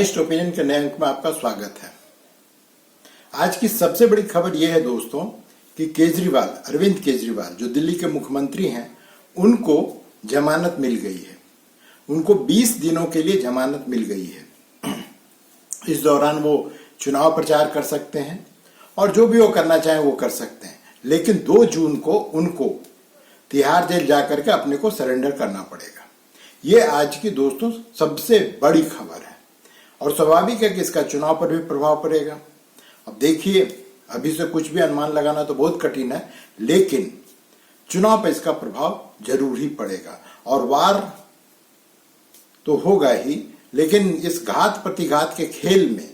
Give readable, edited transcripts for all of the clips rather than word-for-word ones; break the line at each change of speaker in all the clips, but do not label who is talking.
Voice opinion के नए अंक में आपका स्वागत है। आज की सबसे बड़ी खबर यह है दोस्तों कि केजरीवाल, अरविंद केजरीवाल जो दिल्ली के मुख्यमंत्री हैं, उनको जमानत मिल गई है। उनको 20 दिनों के लिए जमानत मिल गई है। इस दौरान वो चुनाव प्रचार कर सकते हैं और जो भी वो करना चाहें वो कर सकते हैं, लेकिन 2 जून को उनको तिहाड़ जेल जाकर के अपने को सरेंडर करना पड़ेगा। ये आज की दोस्तों सबसे बड़ी खबर है और स्वाभाविक है कि इसका चुनाव पर भी प्रभाव पड़ेगा। अब देखिए, अभी से कुछ भी अनुमान लगाना तो बहुत कठिन है, लेकिन चुनाव पर इसका प्रभाव जरूर ही पड़ेगा और वार तो होगा ही, लेकिन इस घात प्रतिघात के खेल में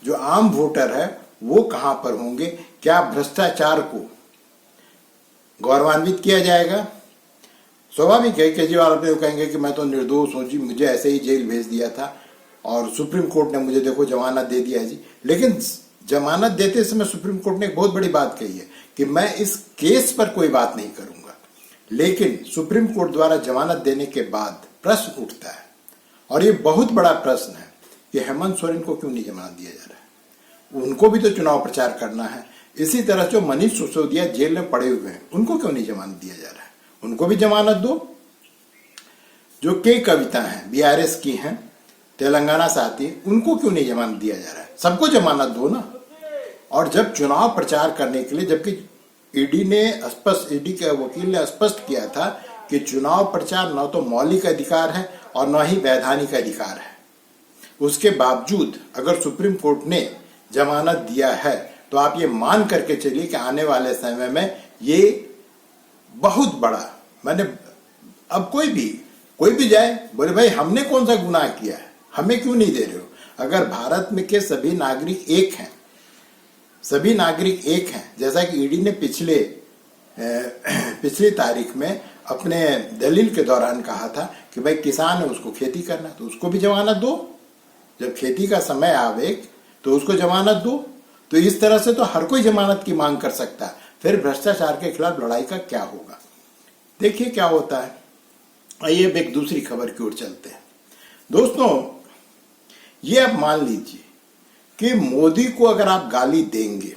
जो आम वोटर है वो कहां पर होंगे? क्या भ्रष्टाचार को गौरवान्वित किया जाएगा? स्वाभाविक है केजरीवाल अपने कहेंगे कि मैं तो निर्दोष हूं जी, मुझे ऐसे ही जेल भेज दिया था और सुप्रीम कोर्ट ने मुझे देखो जमानत दे दिया है जी। लेकिन जमानत देते समय सुप्रीम कोर्ट ने एक बहुत बड़ी बात कही है कि मैं इस केस पर कोई बात नहीं करूंगा। लेकिन सुप्रीम कोर्ट द्वारा जमानत देने के बाद प्रश्न उठता है, और ये बहुत बड़ा प्रश्न है कि हेमंत सोरेन को क्यों नहीं जमानत दिया जा रहा है? उनको भी तो चुनाव प्रचार करना है। इसी तरह जो मनीष सिसोदिया जेल में पड़े हुए हैं, उनको क्यों नहीं जमानत दिया जा रहा है? उनको भी जमानत दो। जो के कविता हैं, बीआरएस की हैं, तेलंगाना से आती है, उनको क्यों नहीं जमानत दिया जा रहा है? सबको जमानत दो ना। और जब चुनाव प्रचार करने के लिए, जबकि ईडी के वकील ने स्पष्ट किया था कि चुनाव प्रचार न तो मौलिक अधिकार है और न ही वैधानिक अधिकार है, उसके बावजूद अगर सुप्रीम कोर्ट ने जमानत दिया है तो आप ये मान करके चलिए कि आने वाले समय में ये बहुत बड़ा, मैंने अब कोई भी जाए बोले भाई हमने कौन सा गुनाह किया है, हमें क्यों नहीं दे रहे हो? अगर भारत में के सभी नागरिक एक हैं, जैसा कि ईडी ने पिछली तारीख में अपने दलील के दौरान कहा था कि भाई किसान है, उसको खेती करना, तो उसको भी जमानत दो। जब खेती का समय आवे तो उसको जमानत दो। तो इस तरह से तो हर कोई जमानत की मांग कर सकता है। फिर भ्रष्टाचार के खिलाफ लड़ाई का क्या होगा? देखिए क्या होता है। आइए अब एक दूसरी खबर की ओर चलते हैं। दोस्तों, ये आप मान लीजिए कि मोदी को अगर आप गाली देंगे,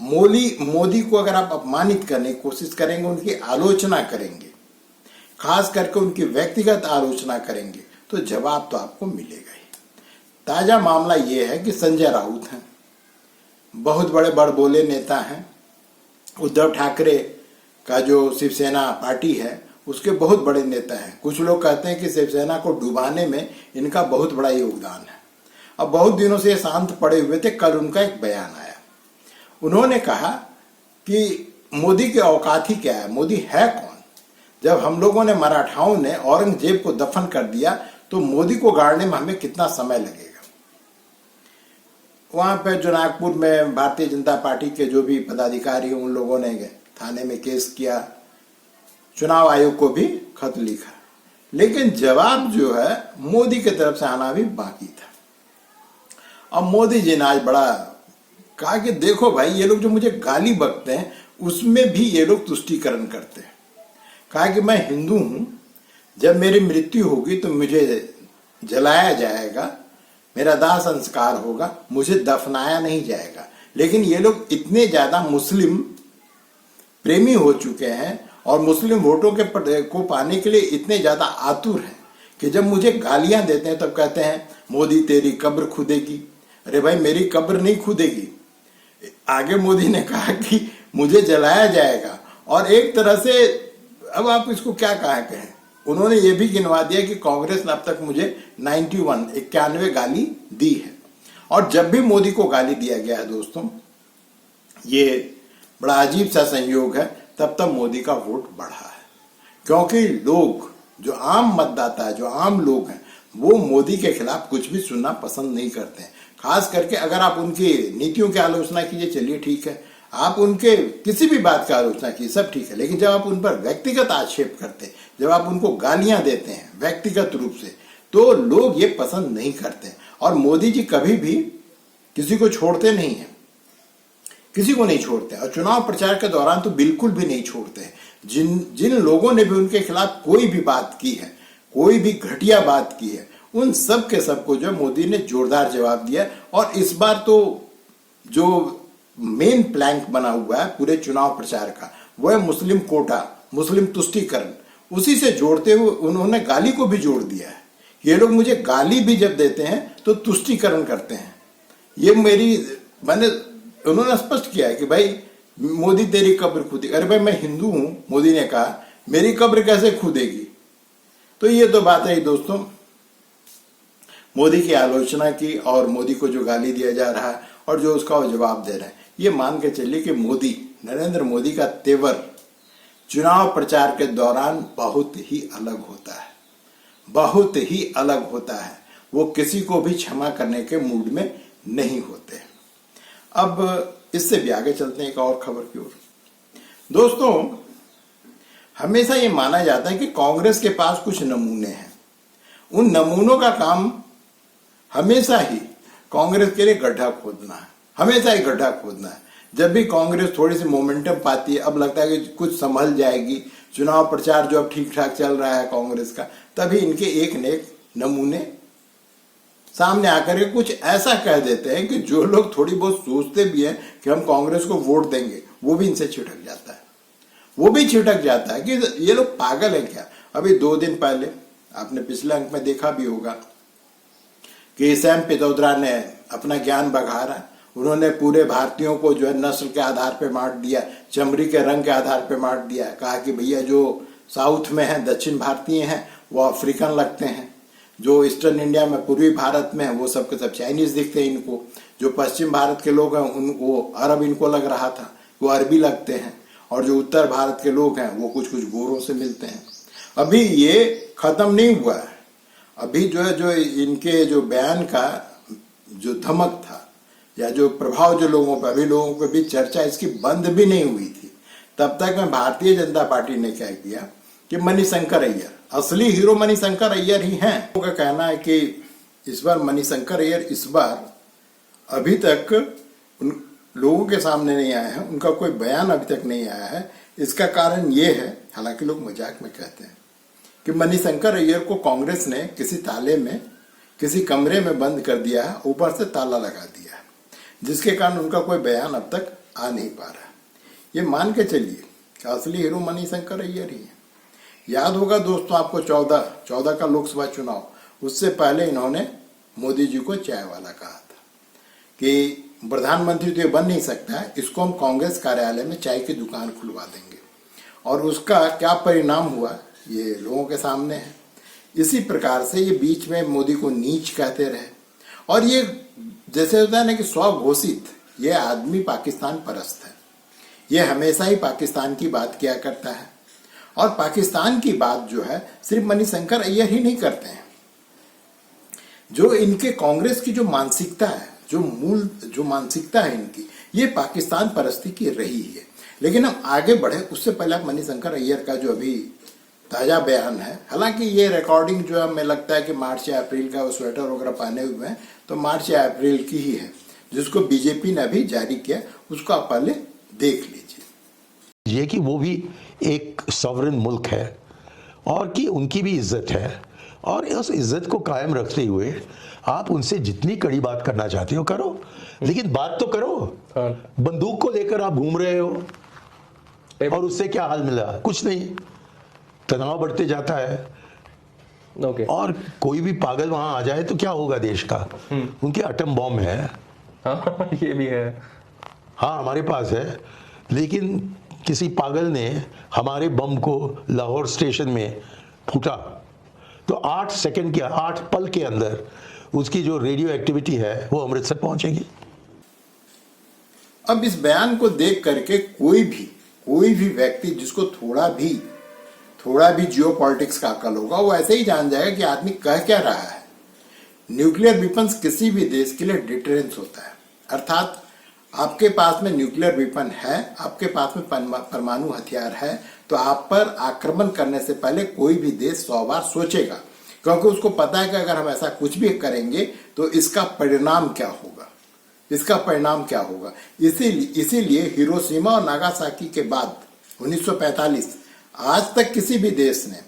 मोदी को अगर आप अपमानित करने की कोशिश करेंगे, उनकी आलोचना करेंगे, खास करके उनकी व्यक्तिगत आलोचना करेंगे, तो जवाब तो आपको मिलेगा ही। ताजा मामला यह है कि संजय राउत हैं, बहुत बड़े बड़बोले नेता हैं। उद्धव ठाकरे का जो शिवसेना पार्टी है उसके बहुत बड़े नेता हैं। कुछ लोग कहते हैं कि शिवसेना को डुबाने में इनका बहुत बड़ा योगदान है। अब बहुत दिनों से ये शांत पड़े हुए थे, कल उनका एक बयान आया। उन्होंने कहा कि मोदी की औकात ही क्या है, मोदी है कौन? जब हम लोगों ने, मराठाओं ने औरंगजेब को दफन कर दिया तो मोदी को गाड़ने में हमें कितना समय लगेगा? वहां पे जो नागपुर में भारतीय जनता पार्टी के जो भी पदाधिकारी हैं, उन लोगों ने थाने में केस किया, चुनाव आयोग को भी खत लिखा, लेकिन जवाब जो है मोदी की तरफ से आना भी बाकी था। अब मोदी जी ने आज बड़ा कहा कि देखो भाई, ये लोग जो मुझे गाली बकते हैं उसमें भी ये लोग तुष्टीकरण करते हैं। कहा कि मैं हिंदू हूं, जब मेरी मृत्यु होगी तो मुझे जलाया जाएगा, मेरा दाह संस्कार होगा, मुझे दफनाया नहीं जाएगा। लेकिन ये लोग इतने ज्यादा मुस्लिम प्रेमी हो चुके हैं और मुस्लिम वोटों को पाने के लिए इतने ज्यादा आतुर हैं कि जब मुझे गालियां देते हैं तब कहते हैं मोदी तेरी कब्र खुदेगी। अरे भाई, मेरी कब्र नहीं खुदेगी। आगे मोदी ने कहा कि मुझे जलाया जाएगा, और एक तरह से अब आप इसको क्या कहें, उन्होंने ये भी गिनवा दिया कि कांग्रेस ने अब तक मुझे 91 गाली दी है। और जब भी मोदी को गाली दिया गया है दोस्तों, ये बड़ा अजीब सा संयोग है, तब तक मोदी का वोट बढ़ा है। क्योंकि लोग, जो आम मतदाता है, जो आम लोग हैं, वो मोदी के खिलाफ कुछ भी सुनना पसंद नहीं करते हैं। खास करके अगर आप उनकी नीतियों की आलोचना कीजिए, चलिए ठीक है, आप उनके किसी भी बात की आलोचना कीजिए, सब ठीक है, लेकिन जब आप उन पर व्यक्तिगत आक्षेप करते हैं, जब आप उनको गालियां देते हैं व्यक्तिगत रूप से, तो लोग ये पसंद नहीं करते। और मोदी जी कभी भी किसी को छोड़ते नहीं है, किसी को नहीं छोड़ते, और चुनाव प्रचार के दौरान तो बिल्कुल भी नहीं छोड़ते। जिन लोगों ने भी उनके खिलाफ कोई भी बात की है, कोई भी घटिया बात की है, उन सब के सबको जो मोदी ने जोरदार जवाब दिया। और इस बार तो जो मेन प्लैंक बना हुआ है पूरे चुनाव प्रचार का वो है मुस्लिम कोटा, मुस्लिम तुष्टीकरण। उसी से जोड़ते हुए उन्होंने गाली को भी जोड़ दिया है। ये लोग मुझे गाली भी जब देते हैं तो तुष्टीकरण करते हैं। ये उन्होंने स्पष्ट किया है कि भाई मोदी तेरी कब्र खुदेगी। अरे भाई मैं हिंदू हूं, मोदी ने कहा, मेरी कब्र कैसे खुदेगी? तो ये तो बात है दोस्तों, मोदी की आलोचना की और मोदी को जो गाली दिया जा रहा है और जो उसका वो जवाब दे रहे हैं, ये मान के चलिए कि मोदी, नरेंद्र मोदी का तेवर चुनाव प्रचार के दौरान बहुत ही अलग होता है, बहुत ही अलग होता है। वो किसी को भी क्षमा करने के मूड में नहीं होते। अब इससे भी आगे चलते हैं एक और खबर की ओर। दोस्तों, हमेशा ये माना जाता है कि कांग्रेस के पास कुछ नमूने हैं। उन नमूनों का काम हमेशा ही कांग्रेस के लिए गड्ढा खोदना है, हमेशा ही गड्ढा खोदना है। जब भी कांग्रेस थोड़ी सी मोमेंटम पाती है, अब लगता है कि कुछ संभल जाएगी, चुनाव प्रचार जो अब ठीक ठाक चल रहा है कांग्रेस का, तभी इनके एक न एक नमूने सामने आकर के कुछ ऐसा कह देते हैं कि जो लोग थोड़ी बहुत सोचते भी हैं कि हम कांग्रेस को वोट देंगे, वो भी इनसे छिटक जाता है। वो भी छिटक जाता है कि ये लोग पागल है क्या। अभी 2 दिन पहले आपने पिछले अंक में देखा भी होगा कि सैम पित्रोदा ने अपना ज्ञान बघारा। उन्होंने पूरे भारतीयों को जो है नस्ल के आधार पे बांट दिया, चमड़ी के रंग के आधार पे बांट दिया। कहा कि भैया जो साउथ में है, दक्षिण भारतीय हैं, वो अफ्रीकन लगते हैं। जो ईस्टर्न इंडिया में, पूर्वी भारत में है, वो सब के सब चाइनीज दिखते हैं इनको। जो पश्चिम भारत के लोग हैं उनको अरब इनको लग रहा था, वो अरबी लगते हैं। और जो उत्तर भारत के लोग हैं वो कुछ कुछ गोरों से मिलते हैं। अभी ये खत्म नहीं हुआ है। अभी जो है, जो इनके जो बयान का जो धमक था या जो प्रभाव जो लोगों पर, अभी लोगों के बीच चर्चा इसकी बंद भी नहीं हुई थी। तब तक में भारतीय जनता पार्टी ने क्या किया कि मणिशंकर अय्यर, असली हीरो मणिशंकर अय्यर ही हैं। उनका कहना है कि इस बार मणिशंकर अय्यर इस बार अभी तक उन लोगों के सामने नहीं आया है, उनका कोई बयान अभी तक नहीं आया है। इसका कारण ये है, हालांकि लोग मजाक में कहते हैं, कि मणिशंकर अय्यर को कांग्रेस ने किसी ताले में, किसी कमरे में बंद कर दिया है, ऊपर से ताला लगा दिया है, जिसके कारण उनका कोई बयान अब तक आ नहीं पा रहा। ये मान के चलिए कि असली हीरो मणिशंकर अय्यर ही है। याद होगा दोस्तों आपको 14 का लोकसभा चुनाव, उससे पहले इन्होंने मोदी जी को चाय वाला कहा था कि प्रधानमंत्री तो ये बन नहीं सकता है, इसको हम कांग्रेस कार्यालय में चाय की दुकान खुलवा देंगे। और उसका क्या परिणाम हुआ ये लोगों के सामने है। इसी प्रकार से ये बीच में मोदी को नीच कहते रहे। और ये जैसे होता है ना कि स्वघोषित ये आदमी पाकिस्तान परस्त है। ये हमेशा ही पाकिस्तान की बात किया करता है। और पाकिस्तान की बात जो है सिर्फ मणिशंकर अय्यर ही नहीं करते हैं। जो इनके कांग्रेस की जो मानसिकता है, जो मानसिकता है इनकी, ये पाकिस्तान परस्ती की रही है। लेकिन हम आगे बढ़े उससे पहले मणिशंकर अय्यर का जो अभी ताजा बयान है, हालांकि ये रिकॉर्डिंग जो है हमें लगता है कि मार्च या अप्रैल का, वो स्वेटर वगैरह पहने हुए हैं, तो मार्च या अप्रैल की ही है, जिसको बीजेपी ने अभी जारी किया, उसको आप पहले देख लीजिए।
ये कि वो भी एक सॉवरेन मुल्क है और कि उनकी भी इज्जत है, और उस इज्जत को कायम रखते हुए आप उनसे जितनी कड़ी बात करना चाहते हो करो, लेकिन बात तो करो। बंदूक को लेकर आप घूम रहे हो और उससे क्या हाल मिला? कुछ नहीं, तनाव बढ़ते जाता है। और कोई भी पागल वहां आ जाए तो क्या होगा देश का? उनके एटम बॉम्ब है।
हाँ, ये भी है।
हाँ, हमारे पास है, लेकिन किसी पागल ने हमारे बम को लाहौर स्टेशन में फूटा तो 8 सेकंड के, 8 पल के अंदर उसकी जो रेडियो एक्टिविटी है वो अमृतसर पहुंचेगी।
अब इस बयान को देख करके कोई भी व्यक्ति जिसको थोड़ा भी जियो पॉलिटिक्स का अकल होगा, वो ऐसे ही जान जाएगा कि आदमी कह क्या रहा है। न्यूक्लियर वेपन्स किसी भी देश के लिए डिटरेंस होता है, अर्थात आपके पास में न्यूक्लियर वेपन है, आपके पास में परमाणु हथियार है, तो आप पर आक्रमण करने से पहले कोई भी देश 100 बार सोचेगा, क्योंकि उसको पता है कि अगर हम ऐसा कुछ भी करेंगे तो इसका परिणाम क्या होगा, इसका परिणाम क्या होगा। इसीलिए हिरोशिमा और नागासाकी के बाद 1945 आज तक किसी भी देश ने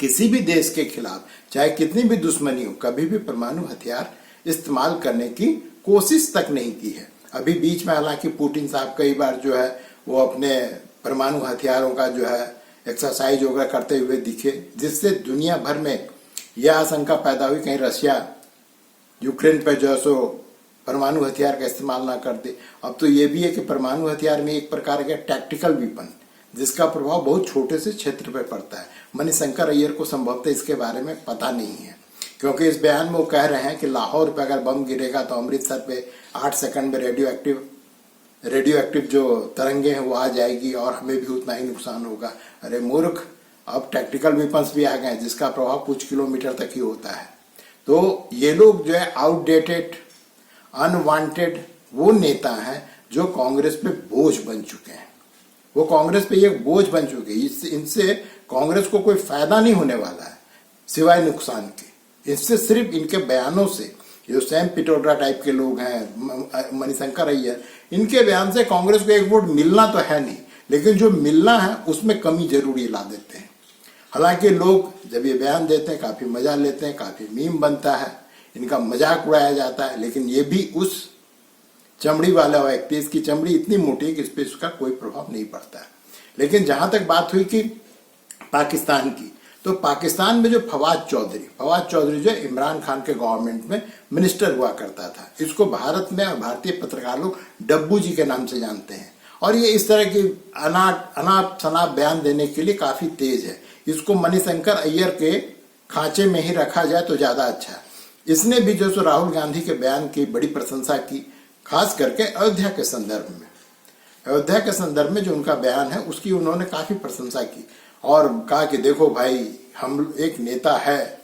किसी भी देश के खिलाफ चाहे कितनी भी दुश्मनी हो, कभी भी परमाणु हथियार इस्तेमाल करने की कोशिश तक नहीं की है। अभी बीच में हालांकि पुतिन साहब कई बार जो है वो अपने परमाणु हथियारों का जो है एक्सरसाइज वगैरह करते हुए दिखे, जिससे दुनिया भर में यह आशंका पैदा हुई कहीं रशिया यूक्रेन पर जो है सो परमाणु हथियार का इस्तेमाल ना कर दे। अब तो ये भी है कि परमाणु हथियार में एक प्रकार का टैक्टिकल वेपन जिसका प्रभाव बहुत छोटे से क्षेत्र पर पड़ता है। मणिशंकर अय्यर को संभवतः इसके बारे में पता नहीं है, क्योंकि इस बयान में वो कह रहे हैं कि लाहौर पे अगर बम गिरेगा तो अमृतसर पे 8 सेकंड में रेडियो एक्टिव जो तरंगे हैं वो आ जाएगी और हमें भी उतना ही नुकसान होगा। अरे मूर्ख, अब टैक्टिकल वेपन्स भी आ गए हैं जिसका प्रभाव कुछ किलोमीटर तक ही होता है। तो ये लोग जो है आउटडेटेड, अनवांटेड वो नेता हैं जो कांग्रेस पे बोझ बन चुके हैं। वो कांग्रेस पे एक बोझ बन चुके हैं। इनसे कांग्रेस को कोई फायदा नहीं होने वाला है सिवाय नुकसान के। इससे सिर्फ इनके बयानों से, जो सैम पिट्रोडा टाइप के लोग हैं, मणिशंकर अय्यर, इनके बयान से कांग्रेस को एक वोट मिलना तो है नहीं, लेकिन जो मिलना है उसमें कमी जरूर ला देते हैं। हालांकि लोग जब ये बयान देते हैं काफी मजा लेते हैं, काफी मीम बनता है, इनका मजाक उड़ाया जाता है, लेकिन ये भी उस चमड़ी वाला व्यक्ति, इसकी चमड़ी इतनी मोटी है कि इस पर उसका कोई प्रभाव नहीं पड़ता है। लेकिन जहां तक बात हुई कि पाकिस्तान की, तो पाकिस्तान में जो फवाद चौधरी जो इमरान खान के गवर्नमेंट में मिनिस्टर हुआ करता था, इसको भारत में और भारतीय पत्रकार लोग डब्बू जी के नाम से जानते हैं। और ये इस तरह की अनाप शनाप बयान देने के लिए काफी तेज है। इसको मणिशंकर अय्यर के खांचे में ही रखा जाए तो ज्यादा अच्छा है। इसने भी जो राहुल गांधी के बयान की बड़ी प्रशंसा की, खास करके अयोध्या के संदर्भ में जो उनका बयान है उसकी उन्होंने काफी प्रशंसा की और कहा कि देखो भाई, हम एक नेता है।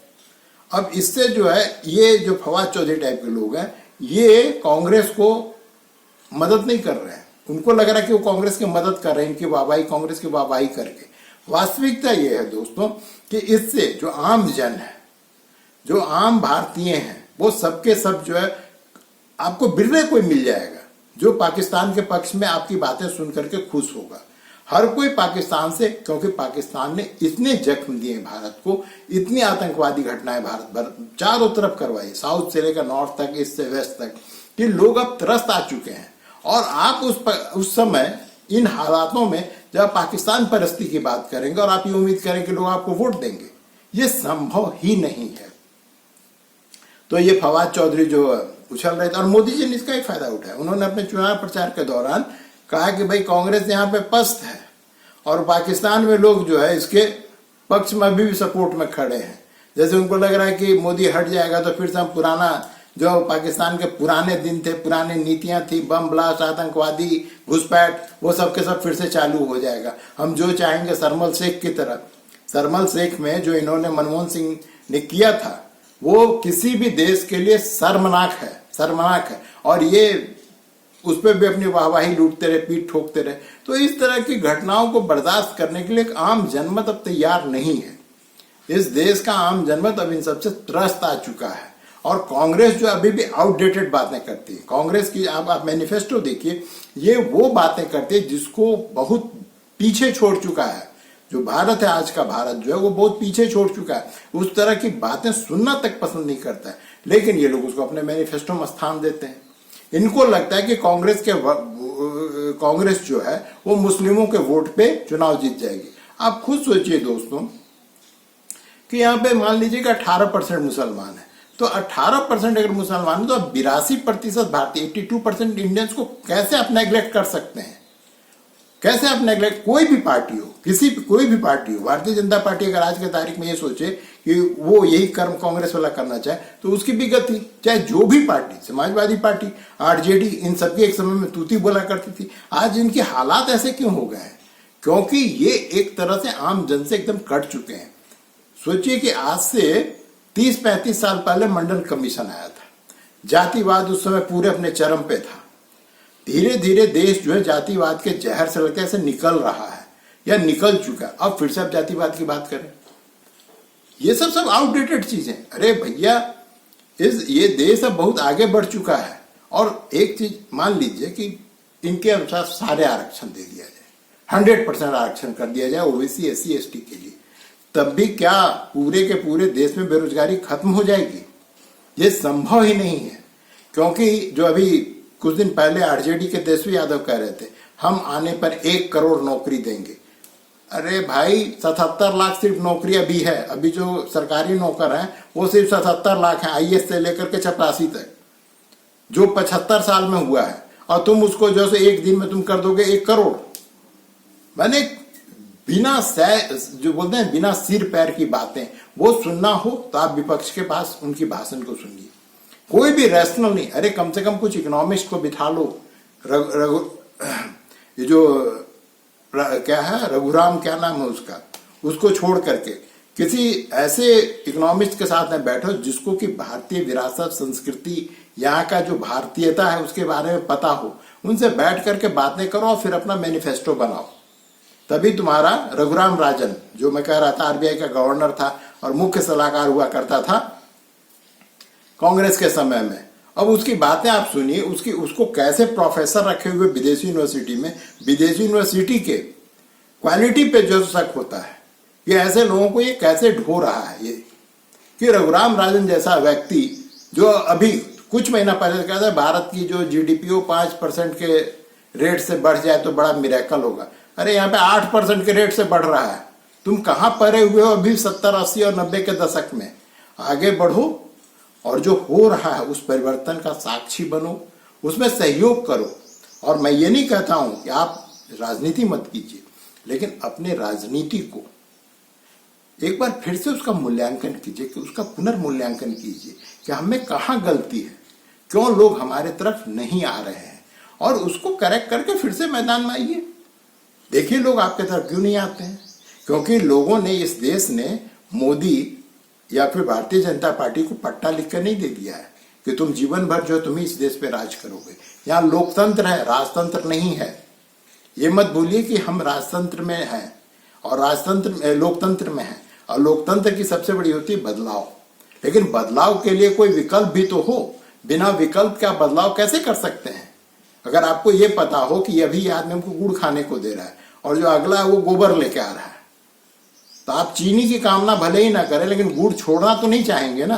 अब इससे जो है ये जो फवाद चौधरी टाइप के लोग हैं, ये कांग्रेस को मदद नहीं कर रहे हैं। उनको लग रहा है कि वो कांग्रेस की मदद कर रहे हैं, इनकी वाहवाही, कांग्रेस की वाहवाही करके। वास्तविकता ये है दोस्तों कि इससे जो आम जन है, जो आम भारतीय हैं, वो सबके सब जो है आपको बिरले कोई मिल जाएगा जो पाकिस्तान के पक्ष में आपकी बातें सुन करके खुश होगा। हर कोई पाकिस्तान से, क्योंकि पाकिस्तान ने इतने जख्म दिए भारत को, इतनी आतंकवादी घटनाएं भारत भर चारों तरफ करवाई, साउथ से लेकर नॉर्थ तक, ईस्ट से वेस्ट तक, कि लोग अब त्रस्त आ चुके हैं। और आप उस समय इन हालातों में जब पाकिस्तान परस्ती की बात करेंगे और आप ये उम्मीद करें कि लोग आपको वोट देंगे, ये संभव ही नहीं है। तो ये फवाद चौधरी जो उछल रहे थे, और मोदी जी ने इसका ही फायदा उठाया। उन्होंने अपने चुनाव प्रचार के दौरान कहा कि भाई कांग्रेस यहाँ पे पस्त है और पाकिस्तान में लोग जो है इसके पक्ष में अभी भी सपोर्ट में खड़े हैं। जैसे उनको लग रहा है कि मोदी हट जाएगा तो फिर से हम पुराना, जो पाकिस्तान के पुराने दिन थे, पुरानी नीतियां थी, बम ब्लास्ट, आतंकवादी घुसपैठ, वो सब के सब फिर से चालू हो जाएगा। हम जो चाहेंगे सरमल शेख की तरह। सरमल शेख में जो इन्होंने मनमोहन सिंह ने किया था वो किसी भी देश के लिए शर्मनाक है और ये उस पर भी अपनी वाहवाही लूटते रहे, पीठ ठोकते रहे। तो इस तरह की घटनाओं को बर्दाश्त करने के लिए एक आम जनमत अब तैयार नहीं है। इस देश का आम जनमत अब इन सबसे त्रस्त आ चुका है और कांग्रेस जो अभी भी आउटडेटेड बातें करती है। कांग्रेस की आप मैनिफेस्टो देखिए, ये वो बातें करती है जिसको बहुत पीछे छोड़ चुका है। जो भारत है, आज का भारत जो है वो बहुत पीछे छोड़ चुका है, उस तरह की बातें सुनना तक पसंद नहीं करता है। लेकिन ये लोग उसको अपने मैनिफेस्टो में स्थान देते हैं। इनको लगता है कि कांग्रेस जो है वो मुस्लिमों के वोट पे चुनाव जीत जाएगी। आप खुद सोचिए दोस्तों कि यहाँ पे मान लीजिए कि 18% मुसलमान है, तो 18% अगर मुसलमान है तो 82% भारतीय, 82% इंडियंस को कैसे आप नेग्लेक्ट कर सकते हैं? कैसे आप नेग्लेक्ट? कोई भी पार्टी हो, कोई भी पार्टी हो, भारतीय जनता पार्टी अगर आज के तारीख में ये सोचे कि वो यही कर्म कांग्रेस वाला करना चाहे तो उसकी भी गति, चाहे जो भी पार्टी, समाजवादी पार्टी, आरजेडी, इन सबकी एक समय में तूती बोला करती थी। आज इनके हालात ऐसे क्यों हो गए हैं? क्योंकि ये एक तरह से आम जन से एकदम कट चुके हैं। सोचिए कि आज से 30-35 साल पहले मंडल कमीशन आया था, जातिवाद उस समय पूरे अपने चरम पे था। धीरे धीरे देश जो है जातिवाद के जहर से लगता है ऐसे निकल रहा है या निकल चुका है। अब फिर से आप जातिवाद की बात करें, ये सब आउटडेटेड चीजें। अरे भैया, ये देश अब बहुत आगे बढ़ चुका है। और एक चीज मान लीजिए कि इनके अनुसार सारे आरक्षण दे दिया जाए, 100% आरक्षण कर दिया जाए ओबीसी, SC, ST के लिए, तब भी क्या पूरे के पूरे देश में बेरोजगारी खत्म हो जाएगी? ये संभव ही नहीं है। क्योंकि जो अभी कुछ दिन पहले आरजेडी के तेजस्वी यादव कह रहे थे हम आने पर 1 करोड़ नौकरी देंगे। अरे भाई 77 लाख सिर्फ नौकरी अभी है। अभी जो सरकारी नौकर हैं वो सिर्फ 77 लाख हैं, आईएएस से लेकर के चपरासी तक, जो 75 साल में हुआ है। और तुम उसको जो से एक दिन में तुम कर दोगे 1 करोड़। मैंने बिना जो बोलते हैं बिना सिर पैर की बातें वो सुनना हो तो आप विपक्ष के पास उनकी भाषण को सुनिए। कोई भी रैशनल नहीं। अरे कम से कम कुछ इकोनॉमिस्ट को बिठा लो। ये जो क्या है रघुराम, क्या नाम है उसका, उसको छोड़ करके किसी ऐसे इकोनॉमिस्ट के साथ में बैठो जिसको कि भारतीय विरासत, संस्कृति, यहाँ का जो भारतीयता है उसके बारे में पता हो। उनसे बैठ करके बातें करो और फिर अपना मैनिफेस्टो बनाओ। तभी तुम्हारा रघुराम राजन, जो मैं कह रहा था आरबीआई का गवर्नर था और मुख्य सलाहकार हुआ करता था कांग्रेस के समय में, अब उसकी बातें आप सुनिए। उसको कैसे प्रोफेसर रखे हुए विदेशी यूनिवर्सिटी में, विदेशी यूनिवर्सिटी के क्वालिटी पे जो शक होता है कि ऐसे लोगों को ये कैसे ढो रहा है। ये कि रघुराम राजन जैसा व्यक्ति जो अभी कुछ महीना पहले कहता है भारत की जो जीडीपी हो 5% के रेट से बढ़ जाए तो बड़ा मिरेकल होगा। अरे यहाँ पे 8% के रेट से बढ़ रहा है। तुम कहाँ परे हुए हो अभी 70, 80 और 90 के दशक में? आगे बढ़ो और जो हो रहा है उस परिवर्तन का साक्षी बनो, उसमें सहयोग करो। और मैं ये नहीं कहता हूं कि आप राजनीति मत कीजिए, लेकिन अपने राजनीति को एक बार फिर से उसका मूल्यांकन कीजिए, कि उसका पुनर्मूल्यांकन कीजिए कि हमें कहाँ गलती है, क्यों लोग हमारे तरफ नहीं आ रहे हैं, और उसको करेक्ट करके फिर से मैदान में आइए। देखिए लोग आपके तरफ क्यों नहीं आते हैं? क्योंकि लोगों ने, इस देश ने मोदी या फिर भारतीय जनता पार्टी को पट्टा लिखकर नहीं दे दिया है कि तुम जीवन भर जो तुम इस देश पे राज करोगे। यहाँ लोकतंत्र है, राजतंत्र नहीं है। ये मत भूलिए कि हम राजतंत्र में हैं और राजतंत्र लोकतंत्र में है, और लोकतंत्र की सबसे बड़ी होती है बदलाव। लेकिन बदलाव के लिए कोई विकल्प भी तो हो। बिना विकल्प का बदलाव कैसे कर सकते हैं? अगर आपको ये पता हो कि अभी आदमी हमको गुड़ खाने को दे रहा है और जो अगला है वो गोबर लेके आ रहा है, तो आप चीनी की कामना भले ही ना करें, लेकिन गुड़ छोड़ना तो नहीं चाहेंगे ना।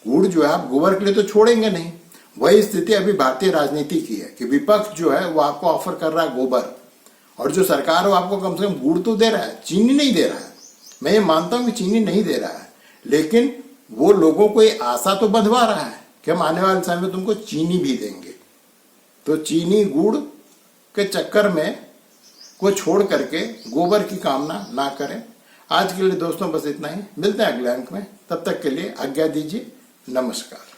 गुड़ जो है आप गोबर के लिए तो छोड़ेंगे नहीं। वही स्थिति अभी भारतीय राजनीति की है कि विपक्ष जो है वो आपको ऑफर कर रहा है गोबर, और जो सरकार है वो आपको कम से कम गुड़ तो दे रहा है, चीनी नहीं दे रहा है। मैं ये मानता हूं कि चीनी नहीं दे रहा है, लेकिन वो लोगों को ये आशा तो बंधवा रहा है कि हम आने वाले समय में तुमको चीनी भी देंगे। तो चीनी गुड़ के चक्कर में को छोड़ करके गोबर की कामना ना करें। आज के लिए दोस्तों बस इतना ही। मिलते हैं अगले अंक में, तब तक के लिए आज्ञा दीजिए। नमस्कार।